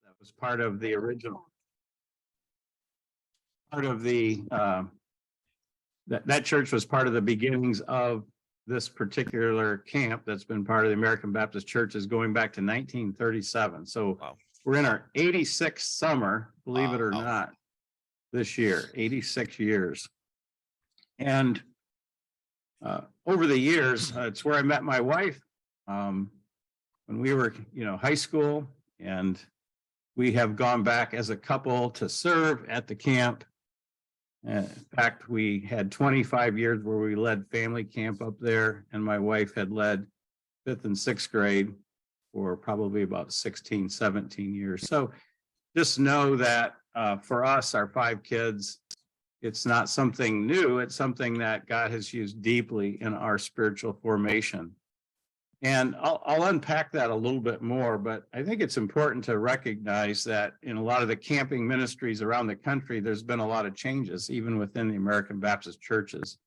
That was part of the original, part of the, that church was part of the beginnings of this particular camp that's been part of the American Baptist Churches going back to 1937. So Wow. we're in our 86th summer, believe it or Wow. not, this year, 86 years. And over the years, it's where I met my wife when we were, high school, and we have gone back as a couple to serve at the camp. In fact, we had 25 years where we led family camp up there, and my wife had led 5th and 6th grade for probably about 16, 17 years. So just know that for us, our 5 kids, it's not something new. It's something that God has used deeply in our spiritual formation. And I'll unpack that a little bit more, but I think it's important to recognize that in a lot of the camping ministries around the country, there's been a lot of changes, even within the American Baptist churches.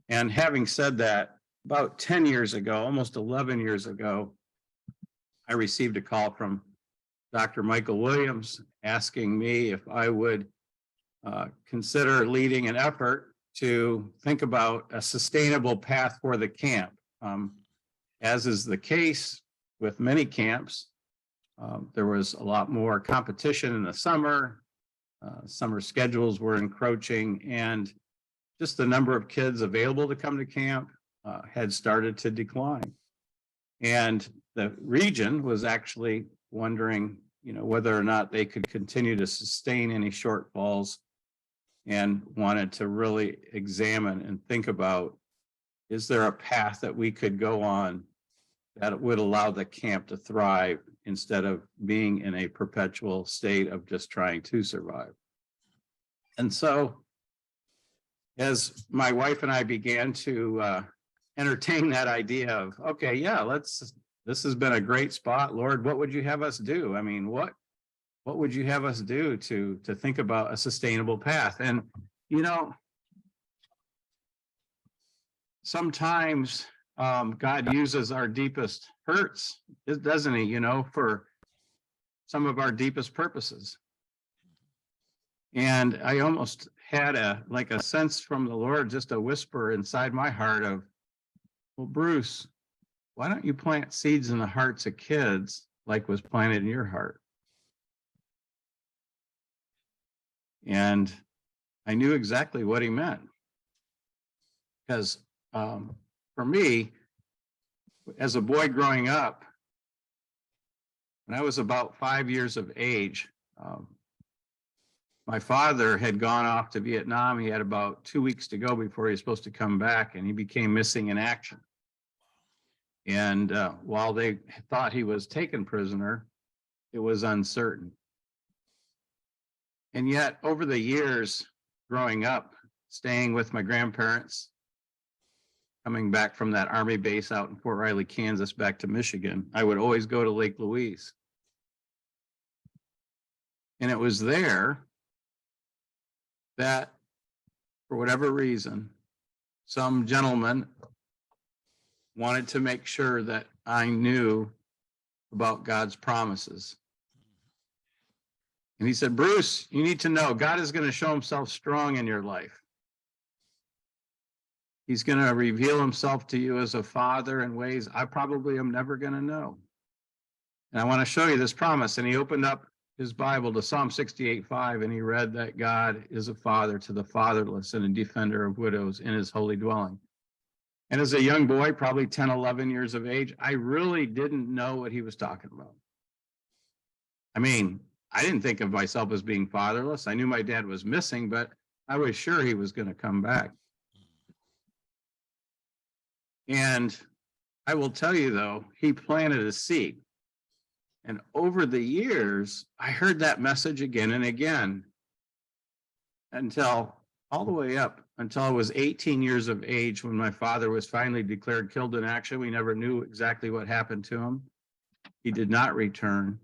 And having said that, about 10 years ago, almost 11 years ago, I received a call from Dr. Michael Williams asking me if I would consider leading an effort to think about a sustainable path for the camp. As is the case with many camps, there was a lot more competition in the summer. Summer schedules were encroaching, and just the number of kids available to come to camp had started to decline. And the region was actually wondering, whether or not they could continue to sustain any shortfalls, and wanted to really examine and think about, is there a path that we could go on that would allow the camp to thrive instead of being in a perpetual state of just trying to survive? And so as my wife and I began to entertain that idea of, okay, yeah, this has been a great spot. Lord, what would you have us do? I mean, what would you have us do to think about a sustainable path? And, sometimes God uses our deepest hurts, doesn't he, for some of our deepest purposes. And I almost had a sense from the Lord, just a whisper inside my heart of, well, Bruce, why don't you plant seeds in the hearts of kids like was planted in your heart? And I knew exactly what he meant. Because for me, as a boy growing up, when I was about 5 years of age, my father had gone off to Vietnam. He had about 2 weeks to go before he was supposed to come back, and he became missing in action. And while they thought he was taken prisoner, it was uncertain. And yet, over the years growing up, staying with my grandparents, coming back from that Army base out in Fort Riley, Kansas, back to Michigan, I would always go to Lake Louise. And it was there that, for whatever reason, some gentleman wanted to make sure that I knew about God's promises. And he said, Bruce, you need to know God is going to show himself strong in your life. He's going to reveal himself to you as a father in ways I probably am never going to know. And I want to show you this promise. And he opened up his Bible to Psalm 68:5, and he read that God is a father to the fatherless and a defender of widows in his holy dwelling. And as a young boy, probably 10, 11 years of age, I really didn't know what he was talking about. I mean, I didn't think of myself as being fatherless. I knew my dad was missing, but I was sure he was going to come back. And I will tell you, though, he planted a seed. And over the years, I heard that message again and again, until all the way up until I was 18 years of age when my father was finally declared killed in action. We never knew exactly what happened to him. He did not return.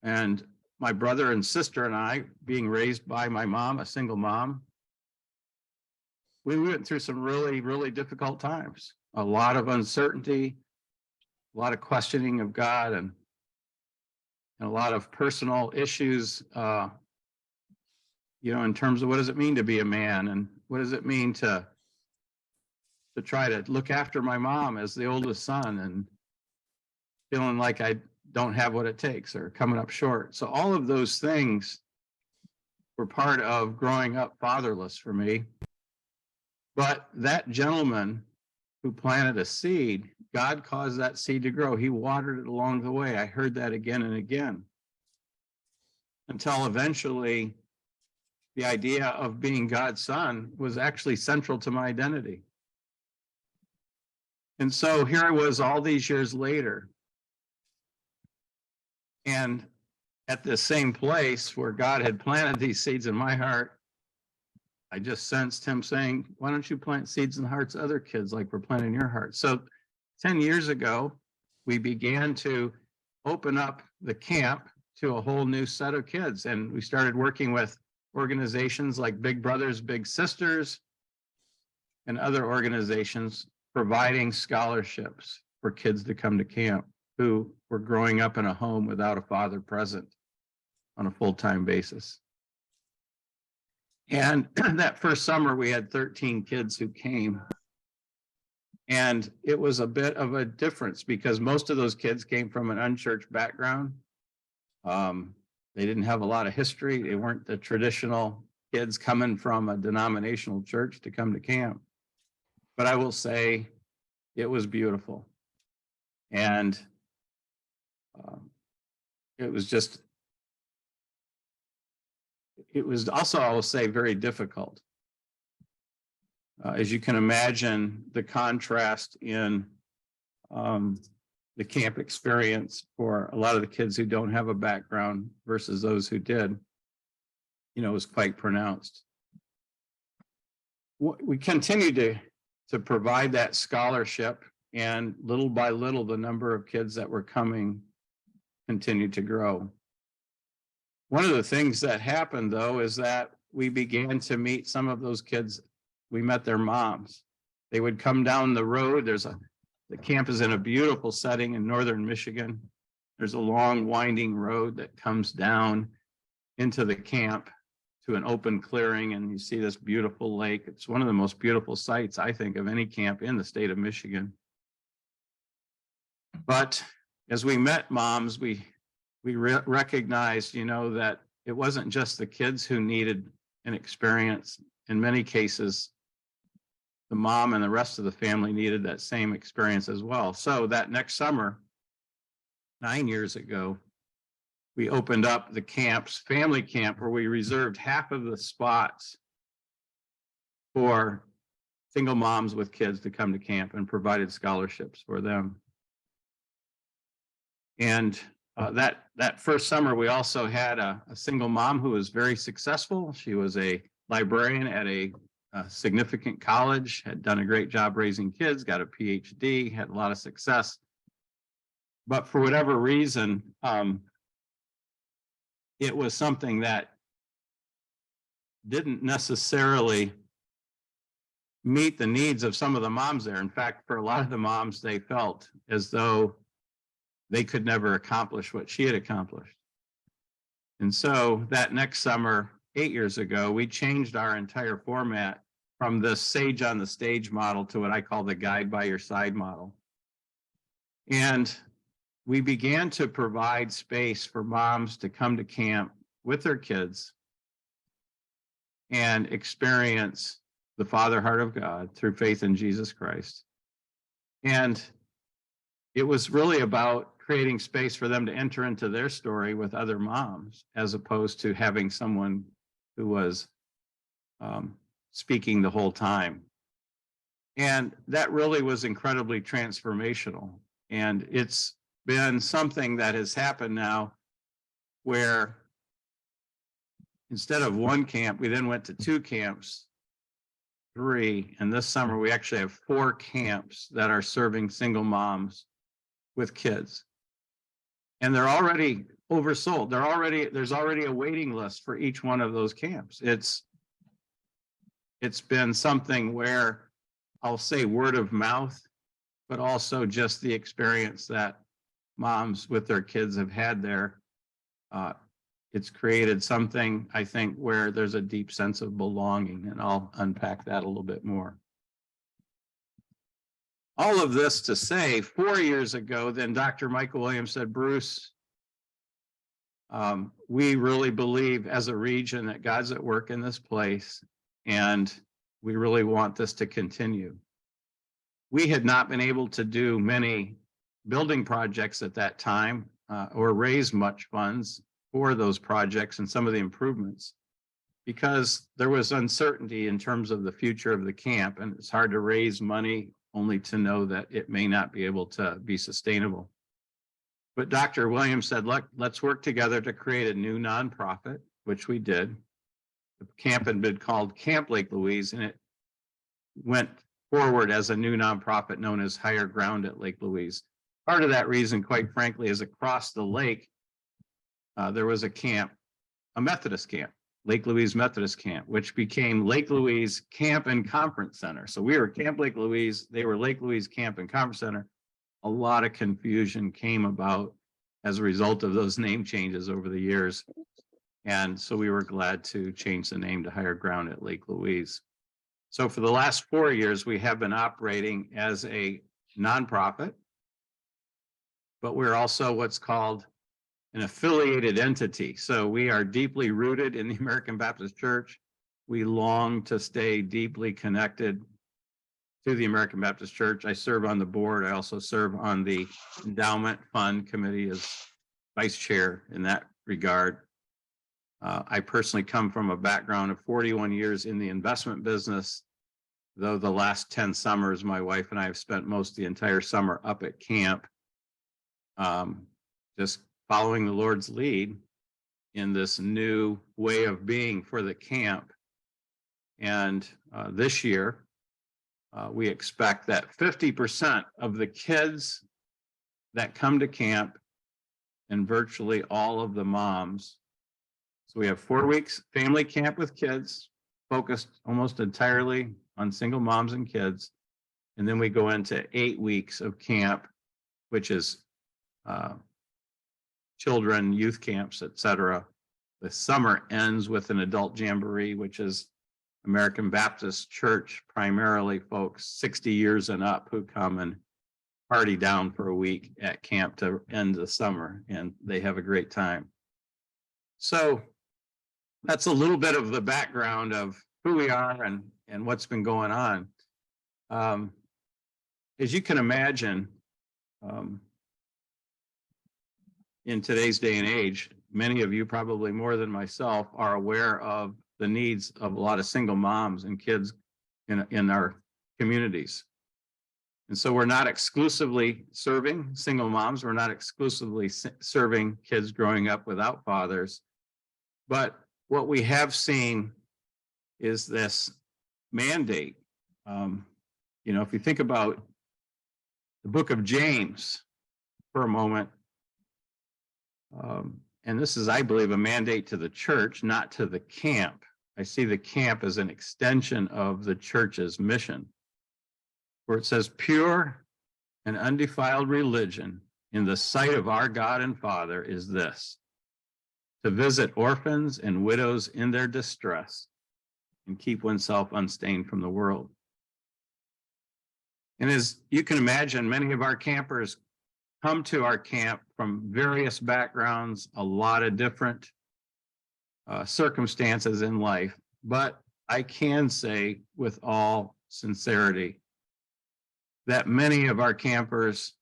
And my brother and sister and I, being raised by my mom, a single mom, we went through some really, really difficult times. A lot of uncertainty, a lot of questioning of God, and a lot of personal issues, in terms of what does it mean to be a man, and what does it mean to try to look after my mom as the oldest son, and feeling like I don't have what it takes or coming up short. So all of those things were part of growing up fatherless for me. But that gentleman who planted a seed, God caused that seed to grow. He watered it along the way. I heard that again and again, until eventually the idea of being God's son was actually central to my identity. And so here I was all these years later, and at the same place where God had planted these seeds in my heart, I just sensed him saying, why don't you plant seeds in the hearts of other kids like we're planting in your heart? So 10 years ago, we began to open up the camp to a whole new set of kids. And we started working with organizations like Big Brothers, Big Sisters, and other organizations providing scholarships for kids to come to camp who were growing up in a home without a father present on a full-time basis. And that first summer, we had 13 kids who came. And it was a bit of a difference because most of those kids came from an unchurched background. They didn't have a lot of history. They weren't the traditional kids coming from a denominational church to come to camp. But I will say it was beautiful. And it was also, I will say, very difficult. As you can imagine, the contrast in the camp experience for a lot of the kids who don't have a background versus those who did, was quite pronounced. We continued to provide that scholarship, and little by little, the number of kids that were coming continued to grow. One of the things that happened, though, is that we began to meet some of those kids. We met their moms. They would come down the road. The camp is in a beautiful setting in northern Michigan. There's a long winding road that comes down into the camp to an open clearing, and you see this beautiful lake. It's one of the most beautiful sights, I think, of any camp in the state of Michigan. But as we met moms, we recognized, that it wasn't just the kids who needed an experience. In many cases, the mom and the rest of the family needed that same experience as well. So that next summer, 9 years ago, we opened up the camps, family camp, where we reserved half of the spots for single moms with kids to come to camp and provided scholarships for them. And that first summer, we also had a single mom who was very successful. She was a librarian at a significant college, had done a great job raising kids, got a PhD, had a lot of success. But for whatever reason, it was something that didn't necessarily meet the needs of some of the moms there. In fact, for a lot of the moms, they felt as though they could never accomplish what she had accomplished. And so that next summer, 8 years ago, we changed our entire format from the Sage on the Stage model to what I call the Guide by Your Side model. And we began to provide space for moms to come to camp with their kids and experience the Father heart of God through faith in Jesus Christ. And it was really about creating space for them to enter into their story with other moms, as opposed to having someone who was speaking the whole time. And that really was incredibly transformational. And it's been something that has happened now where instead of one camp, we then went to 2 camps 3, and this summer we actually have 4 camps that are serving single moms with kids. And they're already oversold. There's already a waiting list for each one of those camps. It's been something where I'll say word of mouth, but also just the experience that moms with their kids have had there. It's created something, I think, where there's a deep sense of belonging, and I'll unpack that a little bit more. All of this to say, 4 years ago, then Dr. Michael Williams said, Bruce, we really believe as a region that God's at work in this place, and we really want this to continue. We had not been able to do many building projects at that time or raise much funds for those projects and some of the improvements because there was uncertainty in terms of the future of the camp, and it's hard to raise money only to know that it may not be able to be sustainable. But Dr. Williams said, look, let's work together to create a new nonprofit, which we did. The camp had been called Camp Lake Louise, and it went forward as a new nonprofit known as Higher Ground at Lake Louise. Part of that reason, quite frankly, is across the lake, there was a camp, a Methodist camp, Lake Louise Methodist Camp, which became Lake Louise Camp and Conference Center. So we were Camp Lake Louise, they were Lake Louise Camp and Conference Center. A lot of confusion came about as a result of those name changes over the years. And so we were glad to change the name to Higher Ground at Lake Louise. So for the last 4 years, we have been operating as a nonprofit, but we're also what's called an affiliated entity. So we are deeply rooted in the American Baptist Church. We long to stay deeply connected to the American Baptist Church. I serve on the board. I also serve on the endowment fund committee as vice chair in that regard. I personally come from a background of 41 years in the investment business, though the last 10 summers, my wife and I have spent most the entire summer up at camp, just following the Lord's lead in this new way of being for the camp. And this year, we expect that 50% of the kids that come to camp and virtually all of the moms. So we have 4 weeks family camp with kids, focused almost entirely on single moms and kids. And then we go into 8 weeks of camp, which is children, youth camps, etc. The summer ends with an adult jamboree, which is American Baptist Church, primarily folks 60 years and up who come and party down for a week at camp to end the summer, and they have a great time. So that's a little bit of the background of who we are and what's been going on. As you can imagine, in today's day and age, many of you, probably more than myself, are aware of the needs of a lot of single moms and kids in our communities. And so we're not exclusively serving single moms. We're not exclusively serving kids growing up without fathers. But what we have seen is this mandate. If you think about the book of James for a moment, and this is, I believe, a mandate to the church, not to the camp. I see the camp as an extension of the church's mission, where it says, pure and undefiled religion in the sight of our God and Father is this, to visit orphans and widows in their distress and keep oneself unstained from the world. And as you can imagine, many of our campers come to our camp from various backgrounds, a lot of different circumstances in life. But I can say with all sincerity that many of our campers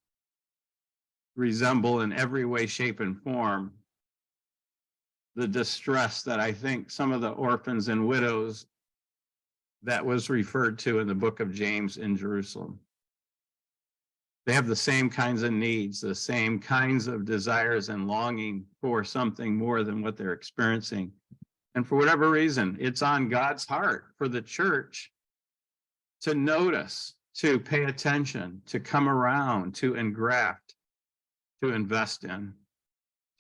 resemble in every way, shape, and form the distress that I think some of the orphans and widows that was referred to in the book of James in Jerusalem. They have the same kinds of needs, the same kinds of desires and longing for something more than what they're experiencing. And for whatever reason, it's on God's heart for the church to notice, to pay attention, to come around, to engraft, to invest in,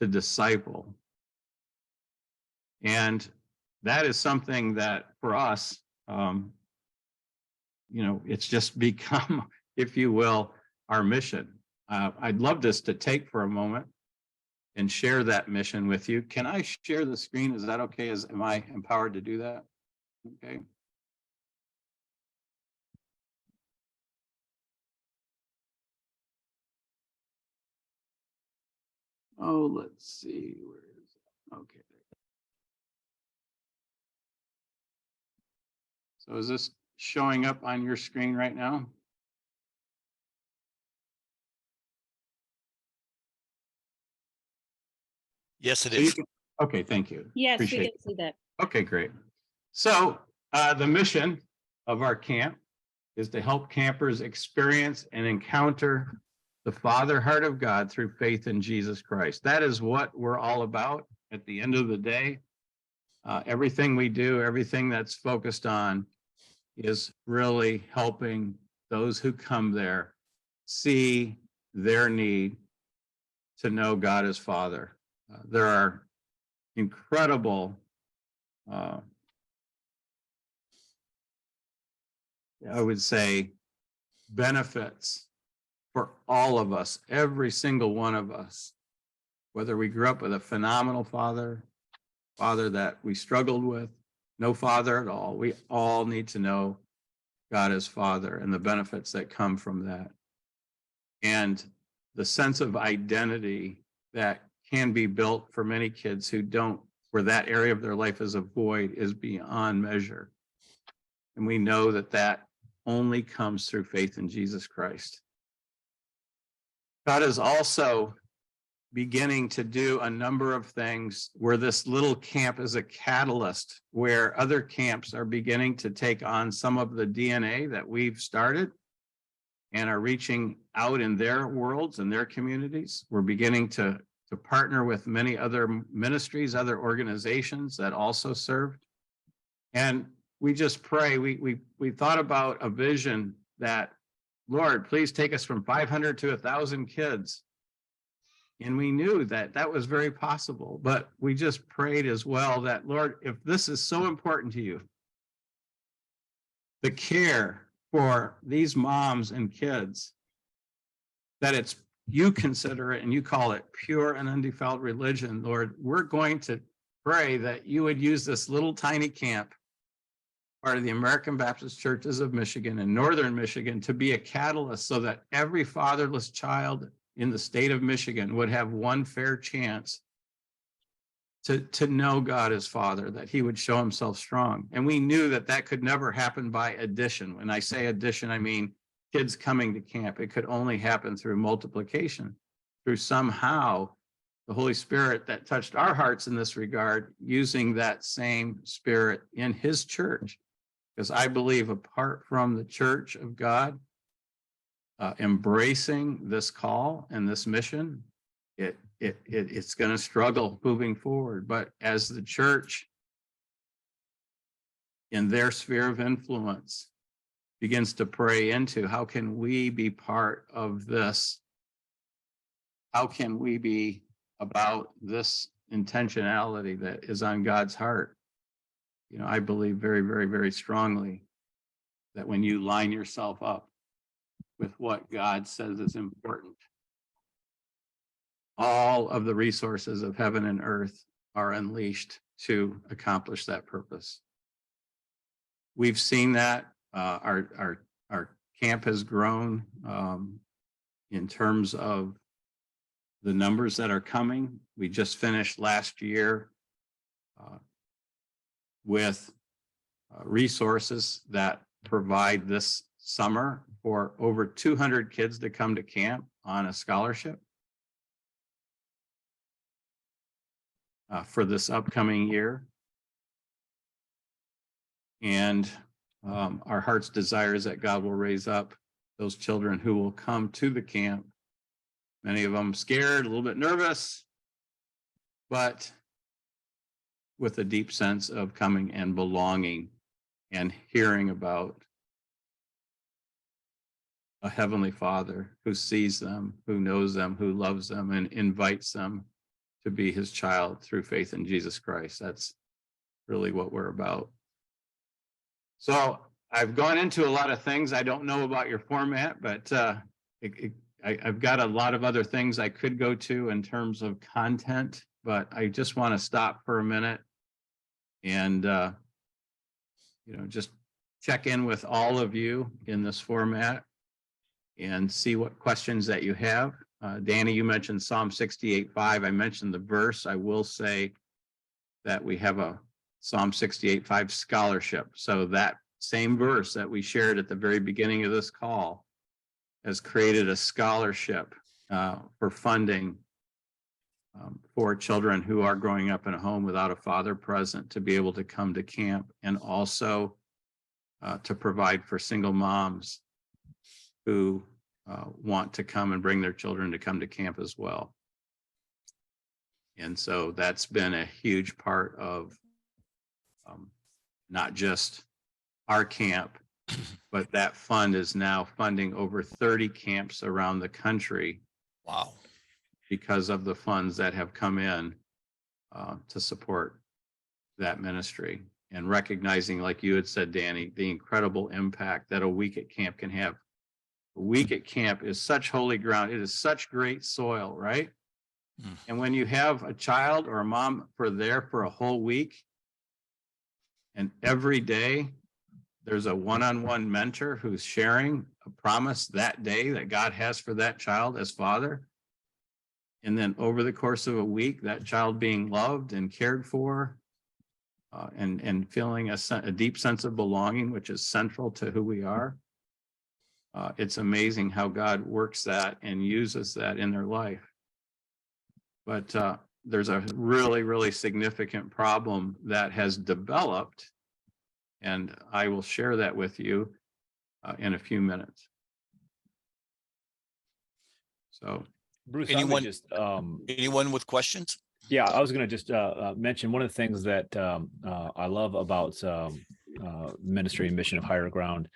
to disciple. And that is something that for us, it's just become, if you will, our mission. I'd love this to take for a moment and share that mission with you. Can I share the screen? Is that okay? Am I empowered to do that? Okay. Oh, let's see. Where is it? Okay. So is this showing up on your screen right now? Yes, it is. Okay, thank you. Yes, we Appreciate can see that. Okay, great. So the mission of our camp is to help campers experience and encounter the Father heart of God through faith in Jesus Christ. That is what we're all about at the end of the day. Everything we do, everything that's focused on is really helping those who come there see their need to know God as Father. There are incredible I would say benefits for all of us, every single one of us, whether we grew up with a phenomenal father that we struggled with, no father at all. We all need to know God as Father and the benefits that come from that. And the sense of identity that can be built for many kids who don't, where that area of their life is a void, is beyond measure. And we know that that only comes through faith in Jesus Christ. God is also beginning to do a number of things where this little camp is a catalyst, where other camps are beginning to take on some of the DNA that we've started and are reaching out in their worlds and their communities. We're beginning to partner with many other ministries, other organizations that also served. And we just pray, we thought about a vision that, Lord, please take us from 500 to 1,000 kids. And we knew that that was very possible, but we just prayed as well that, Lord, if this is so important to you, the care for these moms and kids, that you consider it and you call it pure and undefiled religion, Lord, we're going to pray that you would use this little tiny camp, part of the American Baptist Churches of Michigan and Northern Michigan, to be a catalyst so that every fatherless child in the state of Michigan would have one fair chance to know God as Father, that he would show himself strong. And we knew that that could never happen by addition. When I say addition, I mean kids coming to camp. It could only happen through multiplication, through somehow the Holy Spirit that touched our hearts in this regard, using that same Spirit in his church. Because I believe apart from the church of God embracing this call and this mission, it's going to struggle moving forward. But as the church in their sphere of influence begins to pray into how can we be part of this? How can we be about this intentionality that is on God's heart? I believe very, very, very strongly that when you line yourself up with what God says is important, all of the resources of heaven and earth are unleashed to accomplish that purpose. We've seen that our camp has grown in terms of the numbers that are coming. We just finished last year with resources that provide this summer for over 200 kids to come to camp on a scholarship for this upcoming year. And our heart's desire is that God will raise up those children who will come to the camp. Many of them scared, a little bit nervous, but with a deep sense of coming and belonging and hearing about a heavenly Father who sees them, who knows them, who loves them, and invites them to be his child through faith in Jesus Christ. That's really what we're about. So I've gone into a lot of things. I don't know about your format, but I've got a lot of other things I could go to in terms of content, but I just want to stop for a minute and just check in with all of you in this format and see what questions that you have. Danny, you mentioned Psalm 68:5. I mentioned the verse. I will say that we have a Psalm 68:5 scholarship. So that same verse that we shared at the very beginning of this call has created a scholarship for funding for children who are growing up in a home without a father present to be able to come to camp, and also to provide for single moms who want to come and bring their children to come to camp as well. And so that's been a huge part of not just our camp, but that fund is now funding over 30 camps around the country. Wow. Because of the funds that have come in to support that ministry, and recognizing, like you had said, Danny, the incredible impact that a week at camp can have. A week at camp is such holy ground. It is such great soil, right? Mm. And when you have a child or a mom there for a whole week, and every day there's a one-on-one mentor who's sharing a promise that day that God has for that child as father. And then over the course of a week, that child being loved and cared for, and feeling a deep sense of belonging, which is central to who we are. It's amazing how God works that and uses that in their life. But there's a really, really significant problem that has developed, and I will share that with you in a few minutes. So, Bruce, anyone with questions? Yeah, I was going to just mention one of the things that I love about ministry and mission of Higher Ground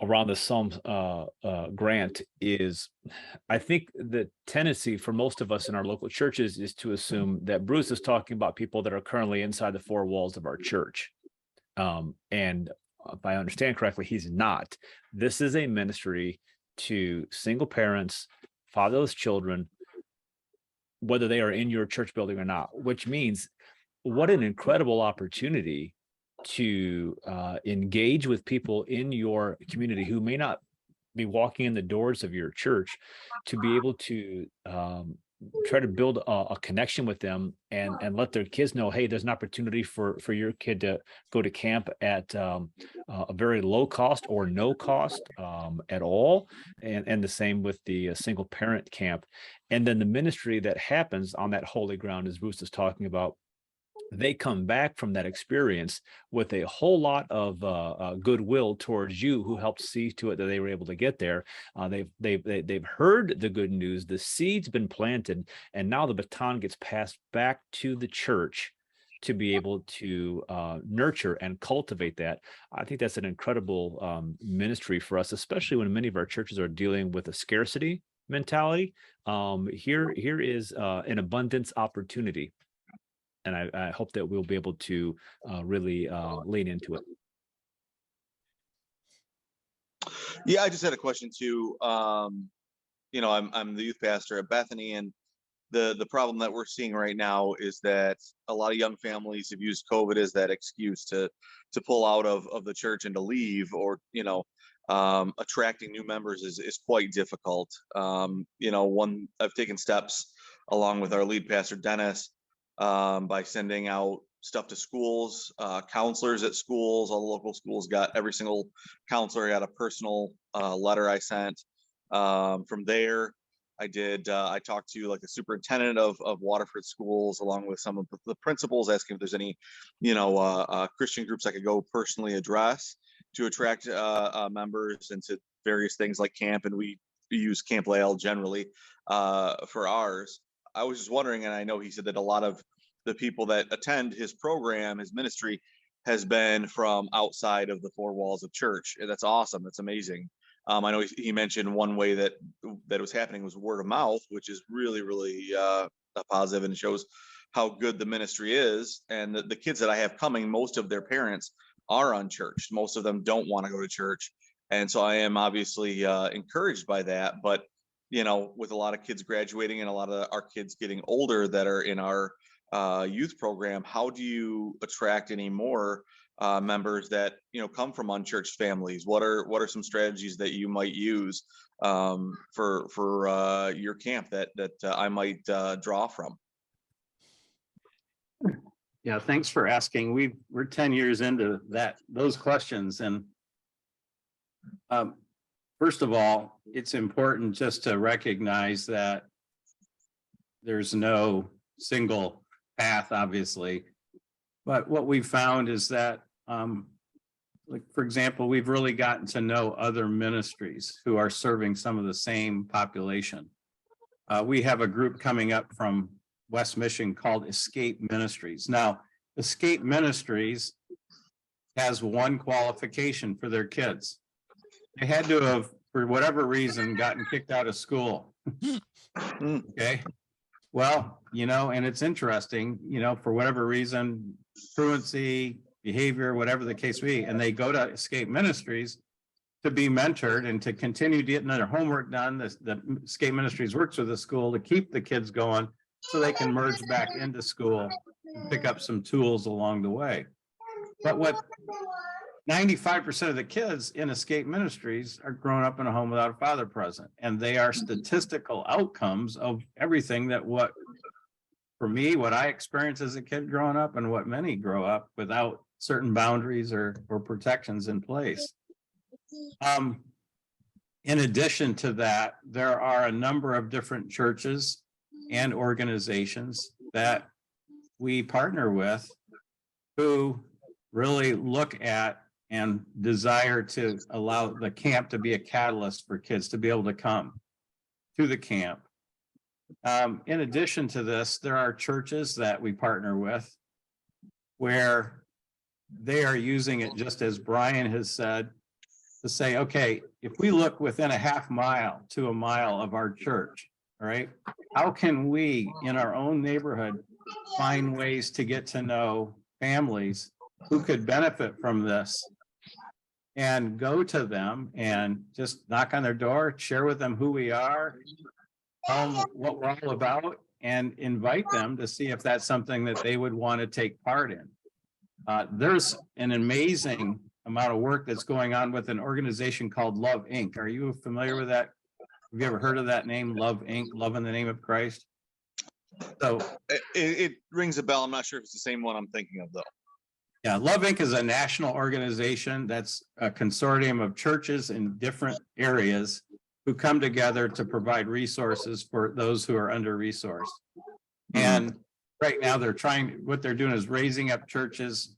around the Psalm grant is, I think the tendency for most of us in our local churches is to assume that Bruce is talking about people that are currently inside the four walls of our church. And if I understand correctly, he's not. This is a ministry to single parents, fatherless children, whether they are in your church building or not, which means what an incredible opportunity to engage with people in your community who may not be walking in the doors of your church, to be able to try to build a connection with them and let their kids know, hey, there's an opportunity for your kid to go to camp at a very low cost or no cost at all. And the same with the single parent camp. And then the ministry that happens on that holy ground, as Bruce is talking about, they come back from that experience with a whole lot of goodwill towards you, who helped see to it that they were able to get there. They've heard the good news, the seed's been planted, and now the baton gets passed back to the church to be able to nurture and cultivate that. I think that's an incredible ministry for us, especially when many of our churches are dealing with a scarcity mentality. Here is an abundance opportunity. And I hope that we'll be able to really lean into it. Yeah, I just had a question too. I'm the youth pastor at Bethany, and the problem that we're seeing right now is that a lot of young families have used COVID as that excuse to pull out of the church and to leave, or attracting new members is quite difficult. I've taken steps along with our lead pastor Dennis, by sending out stuff to schools, counselors at schools. All the local schools every single counselor got a personal letter I sent. From there, I talked to like the superintendent of Waterford schools, along with some of the principals, asking if there's any, Christian groups I could go personally address to attract members into various things like camp. And we use Camp Lael generally for ours. I was just wondering, and I know he said that a lot of the people that attend his program, his ministry, has been from outside of the four walls of church. And that's awesome. That's amazing. I know he mentioned one way that it was happening was word of mouth, which is really, really positive and shows how good the ministry is. And the kids that I have coming, most of their parents are unchurched. Most of them don't want to go to church. And so I am obviously encouraged by that. But, you know, with a lot of kids graduating and a lot of our kids getting older that are in our youth program, how do you attract any more members that, you know, come from unchurched families? What are some strategies that you might use for your camp that I might draw from? Yeah, thanks for asking. We're 10 years into those questions. And first of all, it's important just to recognize that there's no single path, obviously. But what we've found is that, like, for example, we've really gotten to know other ministries who are serving some of the same population. We have a group coming up from West Michigan called Escape Ministries. Now, Escape Ministries has one qualification for their kids. They had to have, for whatever reason, gotten kicked out of school. Okay. Well, you know, and it's interesting, you know, for whatever reason, truancy, behavior, whatever the case be, and they go to Escape Ministries to be mentored and to continue getting their homework done. The Escape Ministries works with the school to keep the kids going so they can merge back into school and pick up some tools along the way. But what 95% of the kids in Escape Ministries are growing up in a home without a father present, and they are statistical outcomes of everything that for me, what I experienced as a kid growing up and what many grow up without certain boundaries or protections in place. In addition to that, there are a number of different churches and organizations that we partner with who really look at and desire to allow the camp to be a catalyst for kids to be able to come to the camp. In addition to this, there are churches that we partner with where they are using it, just as Brian has said, to say, okay, if we look within a half mile to a mile of our church, all right, how can we in our own neighborhood find ways to get to know families who could benefit from this, and go to them and just knock on their door, share with them who we are, what we're all about, and invite them to see if that's something that they would want to take part in. There's an amazing amount of work that's going on with an organization called Love Inc. Are you familiar with that? Have you ever heard of that name, Love Inc., Love in the Name of Christ? So it rings a bell. I'm not sure if it's the same one I'm thinking of, though. Yeah, Love Inc. is a national organization that's a consortium of churches in different areas who come together to provide resources for those who are under-resourced. And right now what they're doing is raising up churches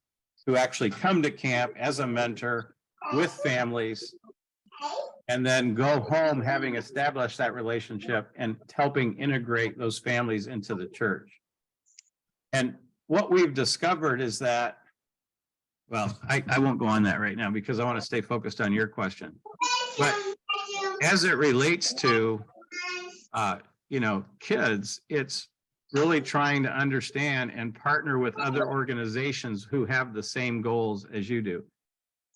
who actually come to camp as a mentor with families, and then go home having established that relationship and helping integrate those families into the church. And what we've discovered is that, well, I won't go on that right now because I want to stay focused on your question. But as it relates to, you know, kids, it's really trying to understand and partner with other organizations who have the same goals as you do.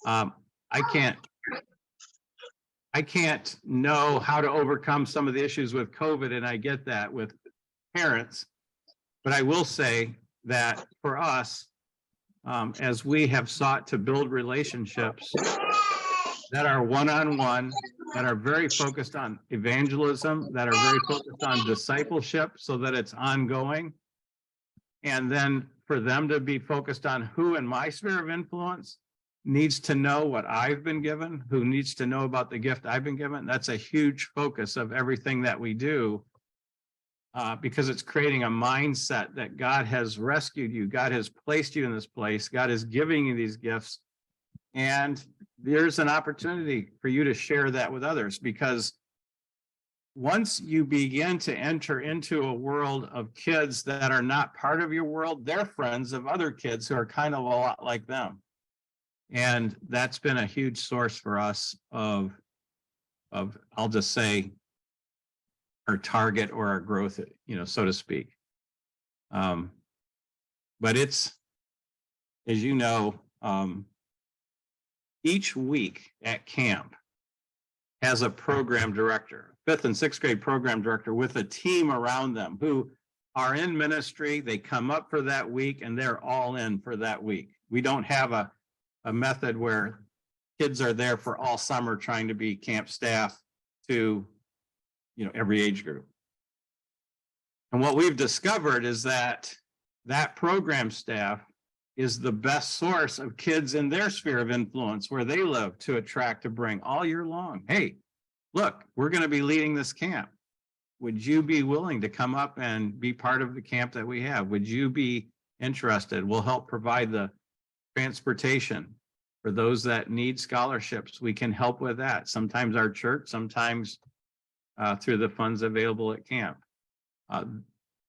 I can't know how to overcome some of the issues with COVID, and I get that with parents, but I will say that for us, as we have sought to build relationships that are one-on-one, that are very focused on evangelism, that are very focused on discipleship so that it's ongoing. And then for them to be focused on who in my sphere of influence needs to know what I've been given, who needs to know about the gift I've been given. That's a huge focus of everything that we do, because it's creating a mindset that God has rescued you. God has placed you in this place. God is giving you these gifts. And there's an opportunity for you to share that with others, because once you begin to enter into a world of kids that are not part of your world, they're friends of other kids who are kind of a lot like them. And that's been a huge source for us of I'll just say, our target or our growth, so to speak. But it's, as you know, each week at camp has a program director, 5th and 6th grade program director, with a team around them who are in ministry. They come up for that week and they're all in for that week. We don't have a method where kids are there for all summer trying to be camp staff to, every age group. And what we've discovered is that program staff is the best source of kids in their sphere of influence where they live to attract, to bring all year long. Hey, look, we're going to be leading this camp. Would you be willing to come up and be part of the camp that we have? Would you be interested? We'll help provide the transportation for those that need scholarships. We can help with that. Sometimes our church, sometimes through the funds available at camp.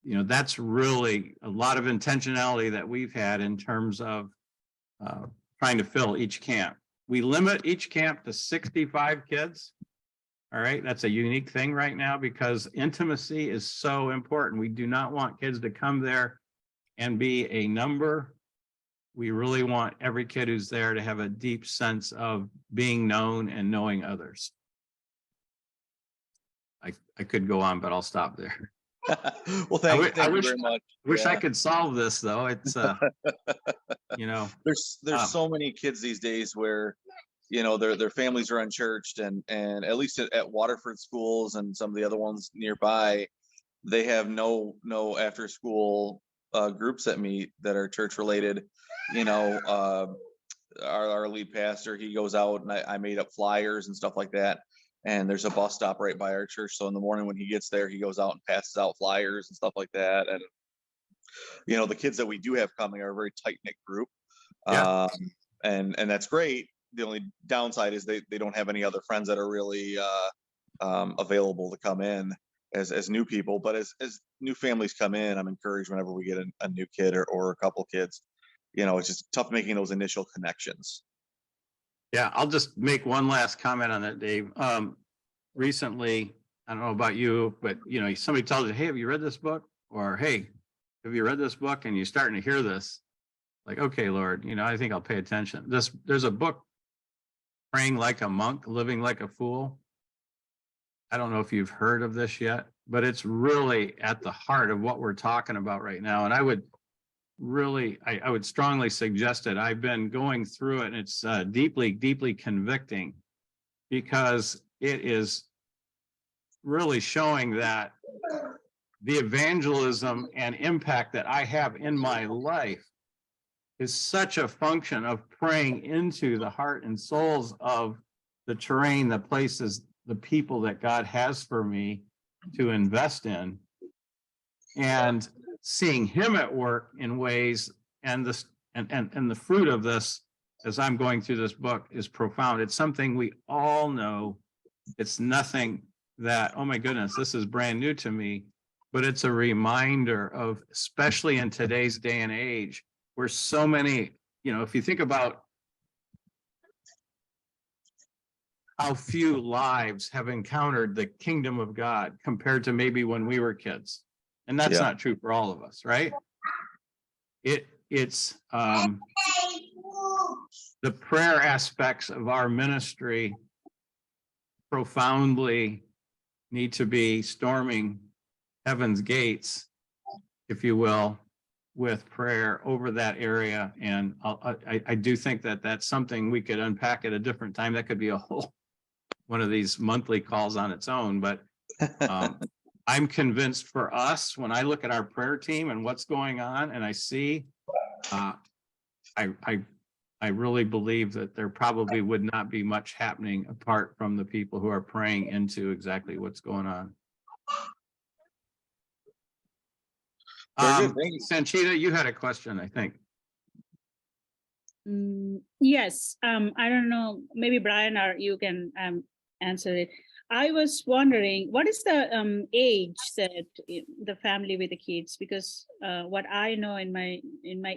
That's really a lot of intentionality that we've had in terms of trying to fill each camp. We limit each camp to 65 kids. All right, that's a unique thing right now because intimacy is so important. We do not want kids to come there and be a number. We really want every kid who's there to have a deep sense of being known and knowing others. I could go on, but I'll stop there. Well, thank you very much. Wish I could solve this though. It's there's so many kids these days where their families are unchurched, and at least at Waterford schools and some of the other ones nearby, they have no after school groups that meet that are church related. Our lead pastor, he goes out, and I made up flyers and stuff like that. And there's a bus stop right by our church. So in the morning when he gets there, he goes out and passes out flyers and stuff like that. And, the kids that we do have coming are a very tight knit group. Yeah. And that's great. The only downside is they don't have any other friends that are really available to come in as new people. But as new families come in, I'm encouraged whenever we get a new kid or a couple kids. It's just tough making those initial connections. Yeah, I'll just make one last comment on that, Dave. Recently, I don't know about you, but somebody tells you, hey, have you read this book? Or hey, have you read this book? And you're starting to hear this, like, okay, Lord, I think I'll pay attention. There's a book, Praying Like a Monk, Living Like a Fool. I don't know if you've heard of this yet, but it's really at the heart of what we're talking about right now. And I would strongly suggest it. I've been going through it, and it's deeply, deeply convicting because it is really showing that the evangelism and impact that I have in my life is such a function of praying into the heart and souls of the terrain, the places, the people that God has for me to invest in. And seeing him at work in ways, and the fruit of this as I'm going through this book is profound. It's something we all know. It's nothing that, oh my goodness, this is brand new to me, but it's a reminder of, especially in today's day and age, where so many, if you think about how few lives have encountered the kingdom of God compared to maybe when we were kids. And that's not true for all of us, right? It's the prayer aspects of our ministry profoundly need to be storming heaven's gates, if you will, with prayer over that area. And I do think that that's something we could unpack at a different time. That could be a whole one of these monthly calls on its own, but I'm convinced for us, when I look at our prayer team and what's going on, and I see, I really believe that there probably would not be much happening apart from the people who are praying into exactly what's going on. Sanchita, you had a question, I think. Yes. I don't know, maybe Brian or you can answer it. I was wondering, what is the age that the family with the kids? Because what I know in my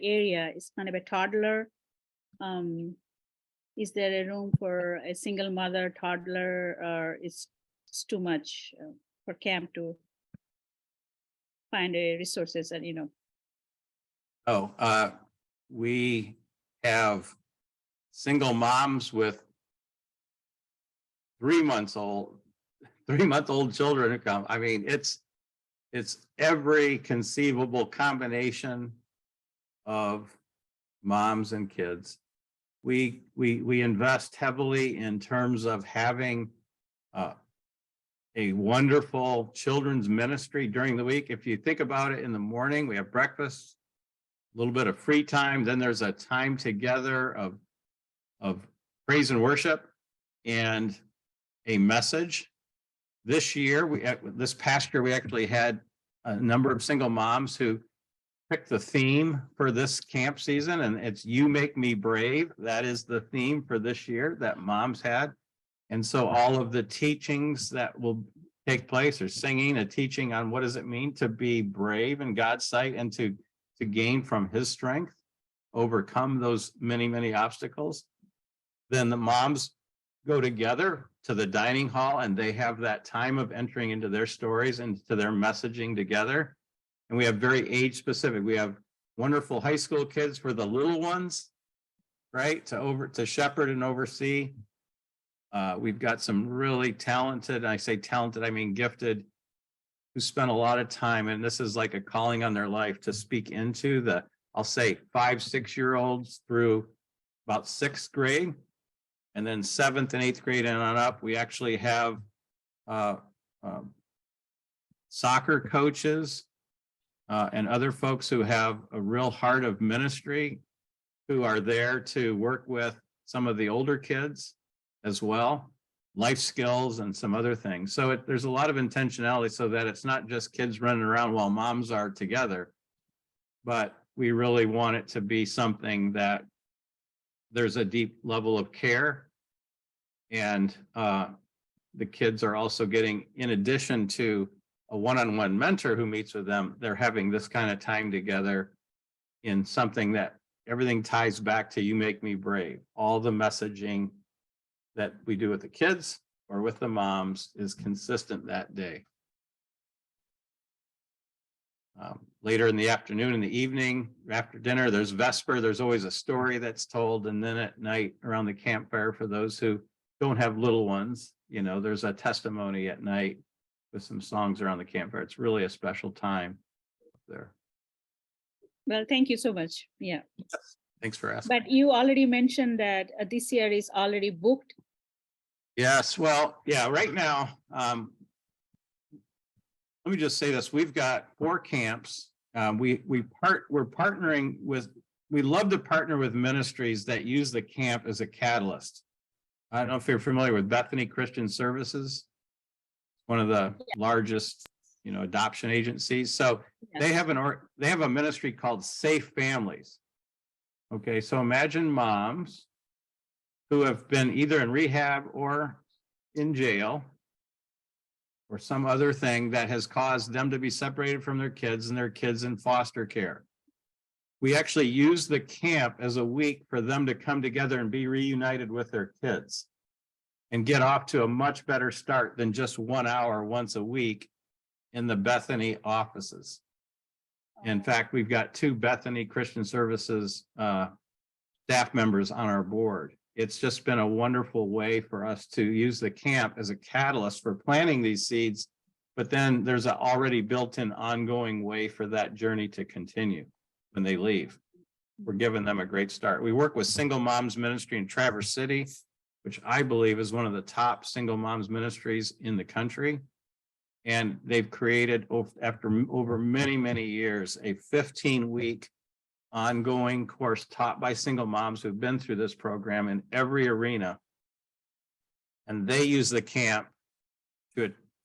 area is kind of a toddler is there a room for a single mother, toddler, or it's too much for camp to find resources and, We have single moms with 3-month-old children who come. I mean, it's every conceivable combination of moms and kids. We invest heavily in terms of having a wonderful children's ministry during the week. If you think about it, in the morning, we have breakfast, a little bit of free time. Then there's a time together of praise and worship and a message. This past year, we actually had a number of single moms who picked the theme for this camp season, and it's "You Make Me Brave." That is the theme for this year that moms had. And so all of the teachings that will take place are singing, a teaching on what does it mean to be brave in God's sight and to gain from his strength, overcome those many, many obstacles. Then the moms go together to the dining hall and they have that time of entering into their stories and to their messaging together. And we have very age specific. We have wonderful high school kids for the little ones, right? To shepherd and oversee. We've got some really talented, and I say talented, I mean gifted, who spent a lot of time, and this is like a calling on their life to speak into the, I'll say 5-6-year-olds through about 6th grade, and then 7th and 8th grade and on up. We actually have soccer coaches and other folks who have a real heart of ministry, who are there to work with some of the older kids as well, life skills and some other things. So there's a lot of intentionality so that it's not just kids running around while moms are together, but we really want it to be something that there's a deep level of care, and the kids are also getting, in addition to a one-on-one mentor who meets with them, they're having this kind of time together in something that everything ties back to "You Make Me Brave." All the messaging that we do with the kids or with the moms is consistent that day. Later in the afternoon, in the evening, after dinner, there's Vesper. There's always a story that's told. And then at night around the campfire, for those who don't have little ones, there's a testimony at night with some songs around the campfire. It's really a special time there. Well, thank you so much. Yeah. Thanks for asking. But you already mentioned that this year is already booked. Yes. Well, yeah, right now, let me just say this. We've got 4 camps. We're partnering with, we love to partner with ministries that use the camp as a catalyst. I don't know if you're familiar with Bethany Christian Services, one of the largest, adoption agencies. So they have a ministry called Safe Families. Okay, so imagine moms who have been either in rehab or in jail or some other thing that has caused them to be separated from their kids and their kids in foster care. We actually use the camp as a week for them to come together and be reunited with their kids and get off to a much better start than just 1 hour once a week in the Bethany offices. In fact, we've got 2 Bethany Christian Services staff members on our board. It's just been a wonderful way for us to use the camp as a catalyst for planting these seeds, but then there's an already built-in ongoing way for that journey to continue when they leave. We're giving them a great start. We work with Single Moms Ministry in Traverse City, which I believe is one of the top single moms ministries in the country. And they've created, over many, many years, a 15-week ongoing course taught by single moms who've been through this program in every arena. And they use the camp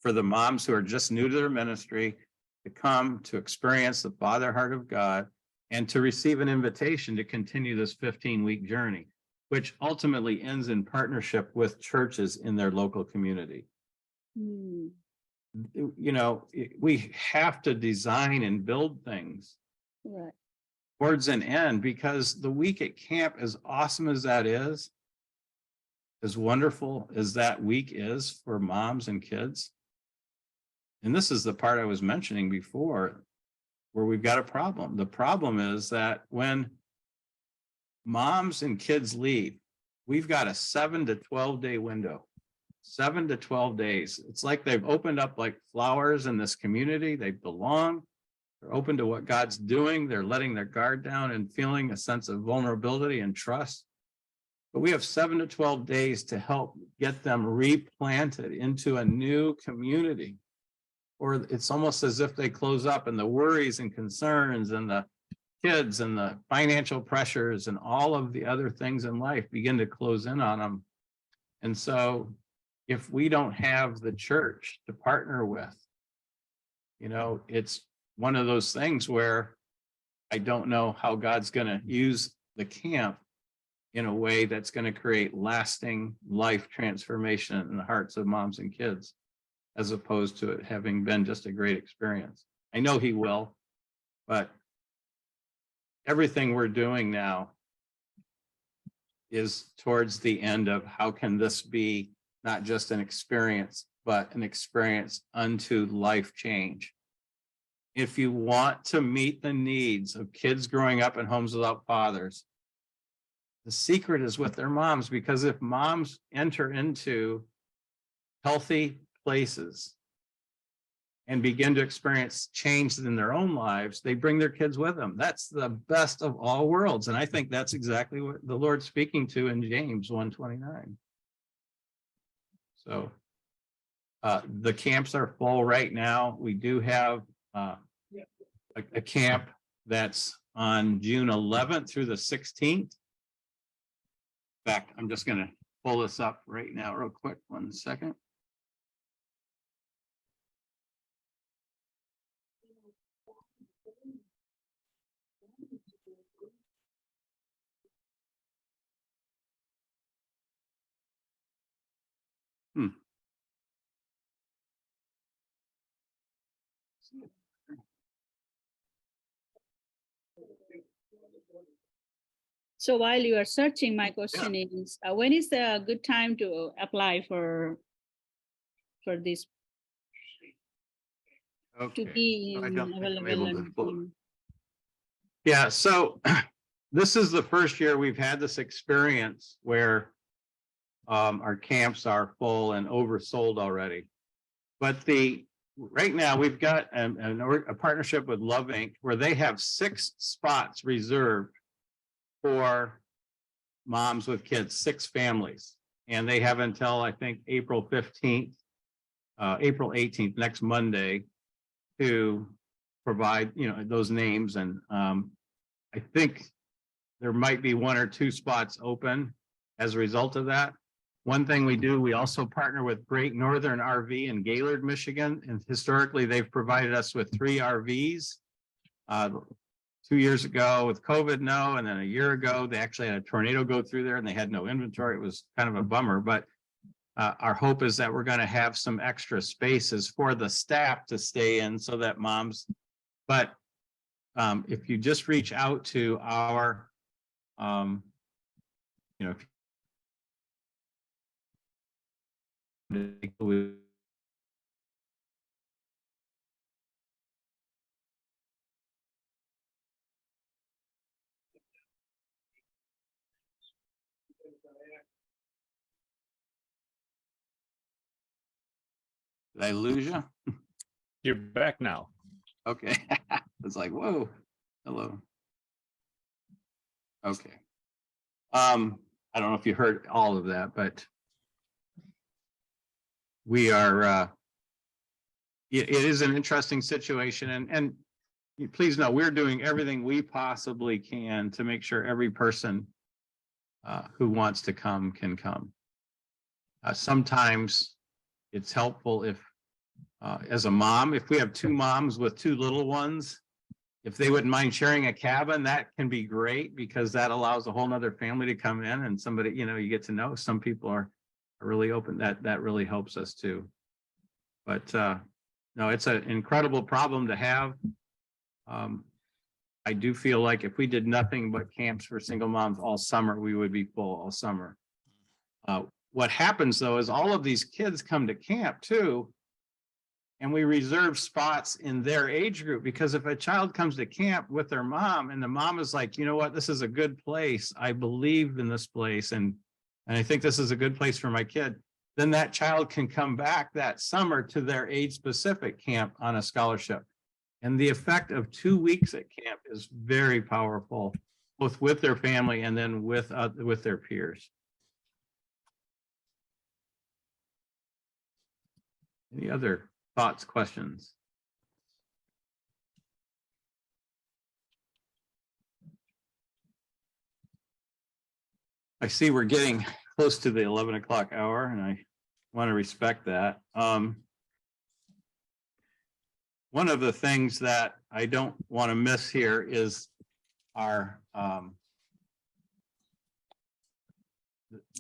for the moms who are just new to their ministry to come to experience the Father heart of God and to receive an invitation to continue this 15-week journey, which ultimately ends in partnership with churches in their local community. Mm. We have to design and build things Right. towards an end, because the week at camp, as awesome as that is, as wonderful as that week is for moms and kids, and this is the part I was mentioning before, where we've got a problem. The problem is that when moms and kids leave, we've got a 7 to 12 day window. 7 to 12 days. It's like they've opened up like flowers in this community. They belong. They're open to what God's doing. They're letting their guard down and feeling a sense of vulnerability and trust. But we have 7 to 12 days to help get them replanted into a new community. Or it's almost as if they close up and the worries and concerns and the kids and the financial pressures and all of the other things in life begin to close in on them. And so if we don't have the church to partner with, it's one of those things where I don't know how God's going to use the camp in a way that's going to create lasting life transformation in the hearts of moms and kids, as opposed to it having been just a great experience. I know he will, but everything we're doing now is towards the end of how can this be not just an experience, but an experience unto life change. If you want to meet the needs of kids growing up in homes without fathers, the secret is with their moms, because if moms enter into healthy places and begin to experience change in their own lives, they bring their kids with them. That's the best of all worlds. And I think that's exactly what the Lord's speaking to in James 1:29. So the camps are full right now. We do have a camp that's on June 11th through the 16th. In fact, I'm just going to pull this up right now real quick. 1 second. So while you are searching, my question is, when is the good time to apply for this? Okay. To be So I don't think I'm available able to pull it. and Yeah, so this is the first year we've had this experience where our camps are full and oversold already. But right now we've got a partnership with Love Inc. where they have 6 spots reserved for moms with kids, 6 families. And they have until I think April 15th, April 18th, next Monday, to provide, those names. And I think there might be 1 or 2 spots open as a result of that. One thing we do, we also partner with Great Northern RV in Gaylord, Michigan. And historically, they've provided us with 3 RVs. 2 years ago with COVID, no. And then a year ago, they actually had a tornado go through there and they had no inventory. It was kind of a bummer, but our hope is that we're going to have some extra spaces for the staff to stay in so that moms, but if you just reach out to our, did I lose you? You're back now. Okay. It's like, whoa, hello. Okay. I don't know if you heard all of that, but we are, it is an interesting situation. And please know, we're doing everything we possibly can to make sure every person who wants to come can come. Sometimes it's helpful if, as a mom, if we have 2 moms with 2 little ones, if they wouldn't mind sharing a cabin, that can be great, because that allows a whole nother family to come in and somebody, you get to know. Some people are really open. That really helps us too. But no, it's an incredible problem to have. I do feel like if we did nothing but camps for single moms all summer, we would be full all summer. what happens though is all of these kids come to camp too. And we reserve spots in their age group, because if a child comes to camp with their mom and the mom is like, you know what, this is a good place. I believe in this place. And I think this is a good place for my kid. Then that child can come back that summer to their age specific camp on a scholarship. And the effect of 2 weeks at camp is very powerful, both with their family and then with their peers. Any other thoughts, questions? I see we're getting close to the 11 o'clock hour, and I want to respect that. One of the things that I don't want to miss here is our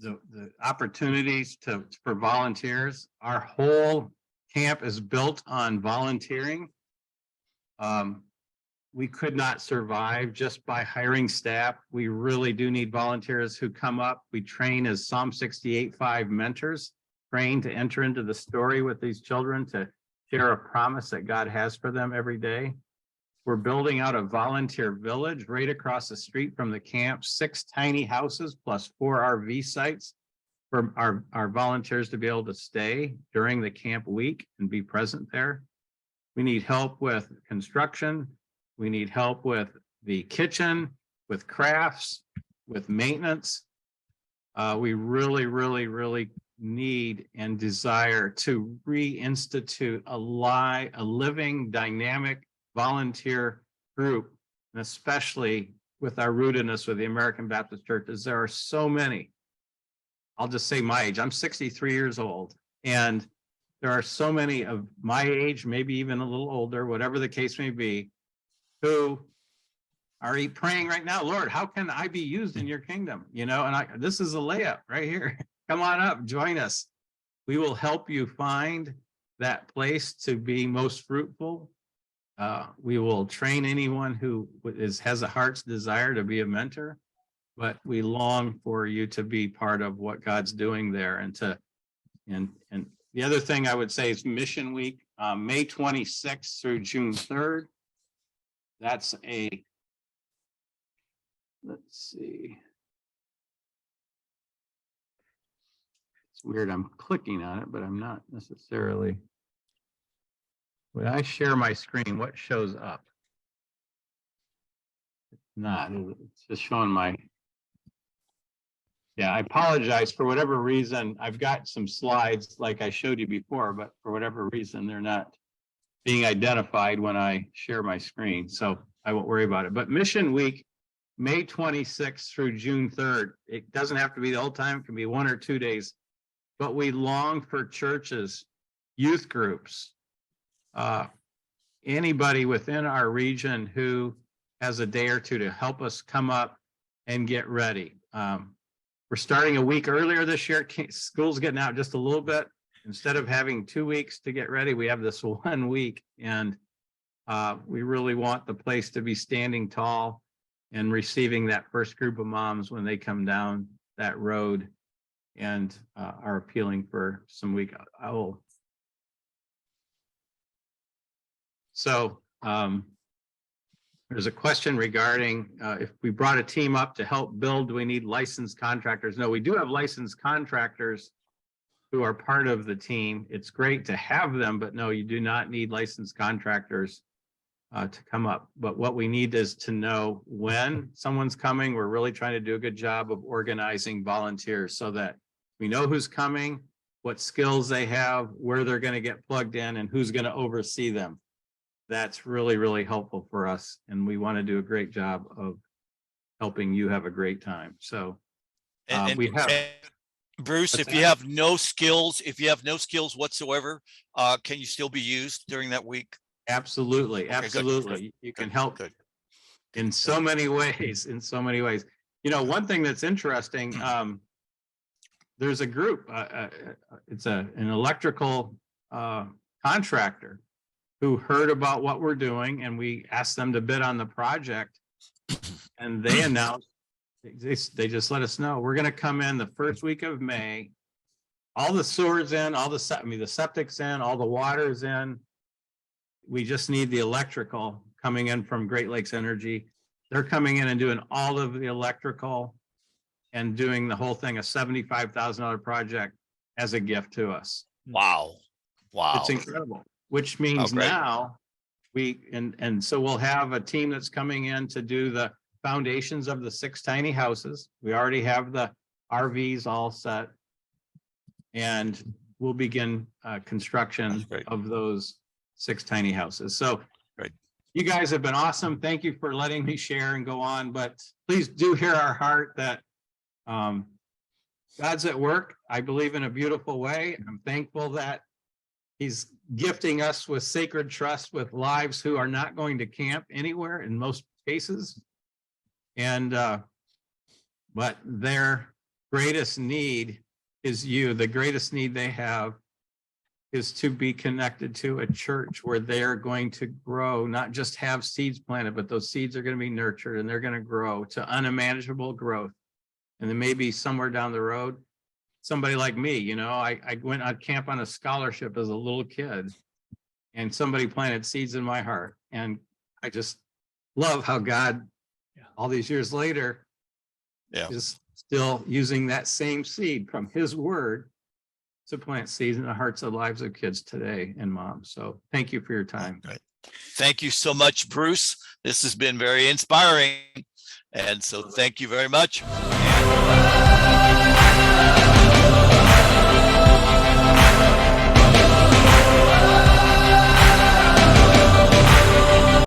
the opportunities for volunteers. Our whole camp is built on volunteering. We could not survive just by hiring staff. We really do need volunteers who come up. We train as Psalm 68:5 mentors, trained to enter into the story with these children, to share a promise that God has for them every day. We're building out a volunteer village right across the street from the camp, 6 tiny houses plus 4 RV sites for our volunteers to be able to stay during the camp week and be present there. We need help with construction. We need help with the kitchen, with crafts, with maintenance. We really, really, really need and desire to reinstitute a living, dynamic volunteer group, and especially with our rootedness with the American Baptist Church, as there are so many. I'll just say my age. I'm 63 years old, and there are so many of my age, maybe even a little older, whatever the case may be, who are praying right now, Lord, how can I be used in your kingdom? You know, and this is a layup right here. Come on up, join us. We will help you find that place to be most fruitful. We will train anyone who has a heart's desire to be a mentor, but we long for you to be part of what God's doing there. And the other thing I would say is Mission Week, May 26th through June 3rd. That's let's see. It's weird, I'm clicking on it, but I'm not necessarily. When I share my screen, what shows up? It's not, it's just showing my. Yeah, I apologize for whatever reason. I've got some slides like I showed you before, but for whatever reason, they're not being identified when I share my screen. So I won't worry about it. But Mission Week, May 26th through June 3rd. It doesn't have to be the whole time. It can be 1 or 2 days. But we long for churches, youth groups, anybody within our region who has a day or two to help us come up and get ready. We're starting a week earlier this year. School's getting out just a little bit. Instead of having 2 weeks to get ready, we have this 1 week, and we really want the place to be standing tall and receiving that first group of moms when they come down that road and are appealing for some week. So there's a question regarding if we brought a team up to help build, do we need licensed contractors? No, we do have licensed contractors who are part of the team. It's great to have them, but no, you do not need licensed contractors to come up. But what we need is to know when someone's coming. We're really trying to do a good job of organizing volunteers so that we know who's coming, what skills they have, where they're going to get plugged in, and who's going to oversee them. That's really, really helpful for us. And we want to do a great job of helping you have a great time. So we have. Bruce, if you have no skills, whatsoever, can you still be used during that week? Absolutely. Okay, absolutely. good. You can help in so many ways, You know, one thing that's interesting, there's a group, it's an electrical contractor who heard about what we're doing, and we asked them to bid on the project, and they announced, they just let us know, we're going to come in the first week of May all the sewers in, the septic's in, all the water's in. We just need the electrical coming in from Great Lakes Energy. They're coming in and doing all of the electrical and doing the whole thing, a $75,000 project as a gift to us. Wow. Wow. It's incredible, which means great. now so we'll have a team that's coming in to do the foundations of the 6 tiny houses. We already have the RVs all set. And we'll begin construction That's great. of those 6 tiny houses. So Great. You guys have been awesome. Thank you for letting me share and go on, but please do hear our heart that God's at work. I believe in a beautiful way. I'm thankful that he's gifting us with sacred trust with lives who are not going to camp anywhere in most cases. And but their greatest need is you. The greatest need they have is to be connected to a church where they're going to grow, not just have seeds planted, but those seeds are going to be nurtured and they're going to grow to unimaginable growth. And then maybe somewhere down the road, somebody like me, I went on camp on a scholarship as a little kid and somebody planted seeds in my heart. And I just love how God, all these years later, is still using that same seed from his word to plant seeds in the hearts and lives of kids today and moms. So thank you for your time. Great. Thank you so much, Bruce. This has been very inspiring. And so thank you very much.